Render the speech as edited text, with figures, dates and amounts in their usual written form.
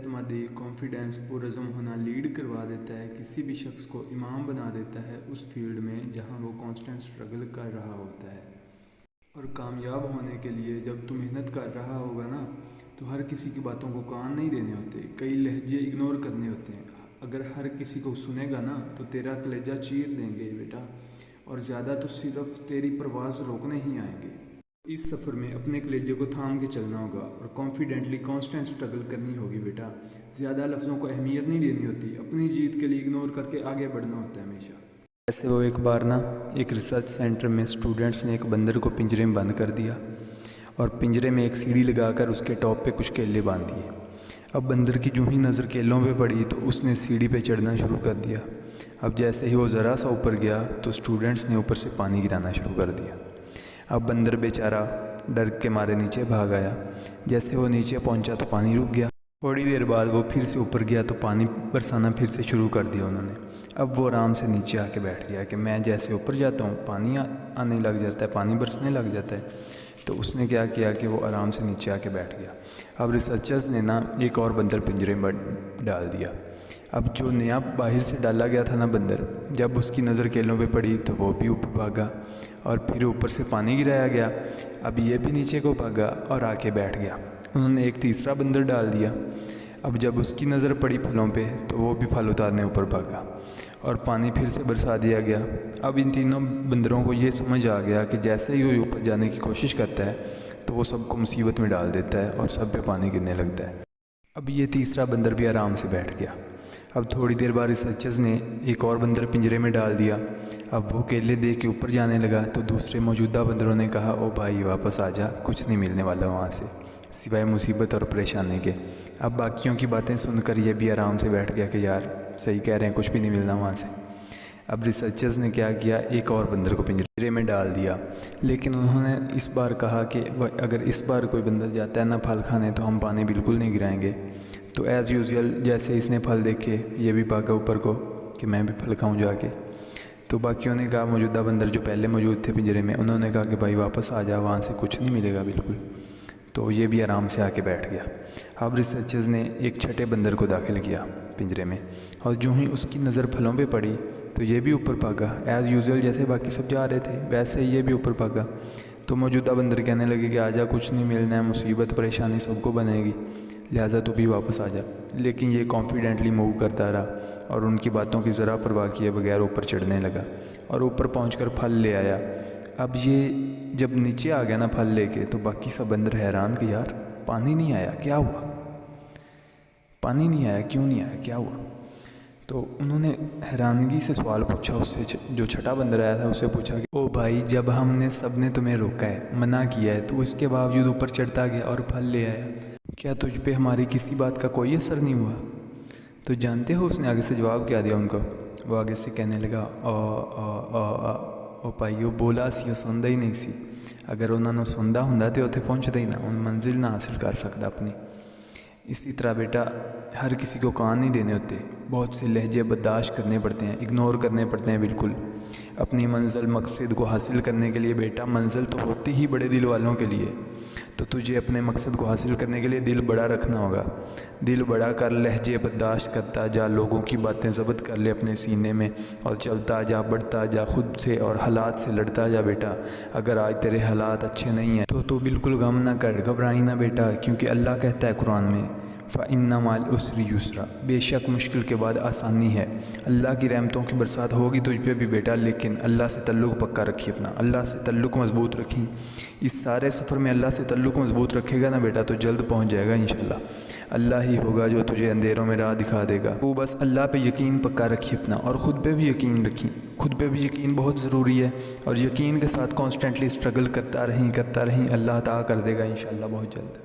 اعتمادی، کانفیڈنس، پرعزم ہونا لیڈ کروا دیتا ہے، کسی بھی شخص کو امام بنا دیتا ہے اس فیلڈ میں جہاں وہ کانسٹنٹ سٹرگل کر رہا ہوتا ہے۔ اور کامیاب ہونے کے لیے جب تو محنت کر رہا ہوگا نا تو ہر کسی کی باتوں کو کان نہیں دینے ہوتے، کئی لہجے اگنور کرنے ہوتے ہیں۔ اگر ہر کسی کو سنے گا نا تو تیرا کلیجہ چیر دیں گے بیٹا، اور زیادہ تو صرف تیری پرواز روکنے ہی آئیں گے۔ اس سفر میں اپنے کلیجے کو تھام کے چلنا ہوگا اور کانفیڈنٹلی کانسٹنٹ سٹرگل کرنی ہوگی بیٹا۔ زیادہ لفظوں کو اہمیت نہیں دینی ہوتی، اپنی جیت کے لیے اگنور کر کے آگے بڑھنا ہوتا ہے ہمیشہ۔ ایسے وہ ایک بار نا ایک ریسرچ سینٹر میں اسٹوڈنٹس نے ایک بندر کو پنجرے میں بند کر دیا اور پنجرے میں ایک سیڑھی لگا کر اس کے ٹاپ پہ کچھ کیلے باندھ دیے۔ اب بندر کی جو ہی نظر کیلوں پہ پڑی تو اس نے سیڑھی پہ چڑھنا شروع کر دیا۔ اب جیسے ہی وہ ذرا سا اوپر گیا تو اسٹوڈنٹس نے اوپر سے پانی گرانا شروع کر دیا۔ اب بندر بیچارہ ڈر کے مارے نیچے بھاگ آیا۔ جیسے وہ نیچے پہنچا تو پانی رک گیا۔ تھوڑی دیر بعد وہ پھر سے اوپر گیا تو پانی برسانا پھر سے شروع کر دیا انہوں نے۔ اب وہ آرام سے نیچے آ کے بیٹھ گیا کہ میں جیسے اوپر جاتا ہوں پانی آنے لگ جاتا ہے، پانی برسنے لگ جاتا ہے۔ تو اس نے کیا کیا کہ وہ آرام سے نیچے آ کے بیٹھ گیا۔ اب ریسرچرز نے نا ایک اور بندر پنجرے میں ڈال دیا۔ اب جو نیا باہر سے ڈالا گیا تھا نا بندر، جب اس کی نظر کیلوں پہ پڑی تو وہ بھی اوپر بھاگا اور پھر اوپر سے پانی گرایا گیا۔ اب یہ بھی نیچے کو بھاگا اور آ کے بیٹھ گیا۔ انہوں نے ایک تیسرا بندر ڈال دیا۔ اب جب اس کی نظر پڑی پھلوں پہ تو وہ بھی پھل اتارنے اوپر بھاگا اور پانی پھر سے برسا دیا گیا۔ اب ان تینوں بندروں کو یہ سمجھ آ گیا کہ جیسے ہی وہ اوپر جانے کی کوشش کرتا ہے تو وہ سب کو مصیبت میں ڈال دیتا ہے اور سب پہ پانی گرنے لگتا ہے۔ اب یہ تیسرا بندر بھی آرام سے بیٹھ گیا۔ اب تھوڑی دیر بعد ریسرچرز نے ایک اور بندر پنجرے میں ڈال دیا۔ اب وہ کیلے دے کے اوپر جانے لگا تو دوسرے موجودہ بندروں نے کہا او بھائی واپس آ جا، کچھ نہیں ملنے والا وہاں سے سوائے مصیبت اور پریشانی کے۔ اب باقیوں کی باتیں سن کر یہ بھی آرام سے بیٹھ گیا کہ یار صحیح کہہ رہے ہیں، کچھ بھی نہیں ملنا وہاں سے۔ اب ریسرچرز نے کیا کیا، ایک اور بندر کو پنجرے میں ڈال دیا، لیکن انہوں نے اس بار کہا کہ اگر اس بار کوئی بندر جاتا ہے نا پھل کھانے تو ہم پانی بالکل نہیں گرائیں گے۔ تو ایز یوزول جیسے اس نے پھل دیکھے یہ بھی بھاگا اوپر کو کہ میں بھی پھل کھاؤں جا کے۔ تو باقیوں نے کہا، موجودہ بندر جو پہلے موجود تھے پنجرے میں، انہوں نے کہا کہ بھائی واپس آ جا، وہاں سے کچھ نہیں ملے گا بالکل۔ تو یہ بھی آرام سے آ کے بیٹھ گیا۔ اب ریسرچرز نے ایک چھٹے بندر کو داخل کیا پنجرے میں، اور جو ہی اس کی نظر پھلوں پہ پڑی تو یہ بھی اوپر بھاگا۔ ایز یوزول جیسے باقی سب جا رہے تھے ویسے ہی یہ بھی اوپر بھاگا۔ تو موجودہ بندر کہنے لگے کہ آجا، کچھ نہیں ملنا ہے، مصیبت پریشانی سب کو بنے گی، لہٰذا تو بھی واپس آ جا۔ لیکن یہ کانفیڈنٹلی موو کرتا رہا اور ان کی باتوں کی ذرا پرواہ کیے بغیر اوپر چڑھنے لگا اور اوپر پہنچ کر پھل لے آیا۔ اب یہ جب نیچے آ گیا نا پھل لے کے تو باقی سب بندر حیران کہ یار پانی نہیں آیا، کیا ہوا؟ پانی نہیں آیا، کیوں نہیں آیا، کیا ہوا؟ تو انہوں نے حیرانگی سے سوال پوچھا اس سے، جو چھٹا بندر آیا تھا اسے پوچھا کہ او بھائی، جب ہم نے سب نے تمہیں روکا ہے، منع کیا ہے، تو اس کے باوجود اوپر چڑھتا گیا اور پھل لے آیا، کیا تجھ پہ ہماری کسی بات کا کوئی اثر نہیں ہوا؟ تو جانتے ہو اس نے آگے سے جواب کیا دیا ان کو؟ وہ آگے سے کہنے لگا او بھائی، وہ بولا سی، وہ سندا ہی نہیں سی، اگر انہوں نے سندا ہوندا تے اوتھے پہنچدا ہی نہ، ان منزل نہ حاصل کر سکتا اپنی۔ اسی طرح بیٹا ہر کسی کو کان نہیں دینے ہوتے، بہت سے لہجے برداشت کرنے پڑتے ہیں، اگنور کرنے پڑتے ہیں بالکل۔ اپنی منزل مقصد کو حاصل کرنے کے لیے بیٹا منزل تو ہوتی ہی بڑے دل والوں کے لیے، تو تجھے اپنے مقصد کو حاصل کرنے کے لیے دل بڑا رکھنا ہوگا۔ دل بڑا کر، لہجے برداشت کرتا جا، لوگوں کی باتیں ضبط کر لے اپنے سینے میں اور چلتا جا، بڑھتا جا، خود سے اور حالات سے لڑتا جا بیٹا۔ اگر آج تیرے حالات اچھے نہیں ہیں تو بالکل غم نہ کر، گھبرائی نہ بیٹا، کیونکہ اللہ کہتا ہے قرآن میں فَإِنَّ مَعَ الْعُسْرِ يُسْرًا، بے شک مشکل کے بعد آسانی ہے۔ اللہ کی رحمتوں کی برسات ہوگی تجھ پہ بھی بیٹا، لیکن اللہ سے تعلق پکا رکھی، اپنا اللہ سے تعلق مضبوط رکھی۔ اس سارے سفر میں اللہ سے تعلق مضبوط رکھے گا نا بیٹا تو جلد پہنچ جائے گا انشاءاللہ۔ اللہ ہی ہوگا جو تجھے اندھیروں میں راہ دکھا دے گا۔ تو بس اللہ پہ یقین پکا رکھی اپنا، اور خود پہ بھی یقین رکھی۔ خود پہ بھی یقین بہت ضروری ہے، اور یقین کے ساتھ کانسٹنٹلی اسٹرگل کرتا رہیں، اللہ عطا کر دے گا انشاءاللہ بہت جلد۔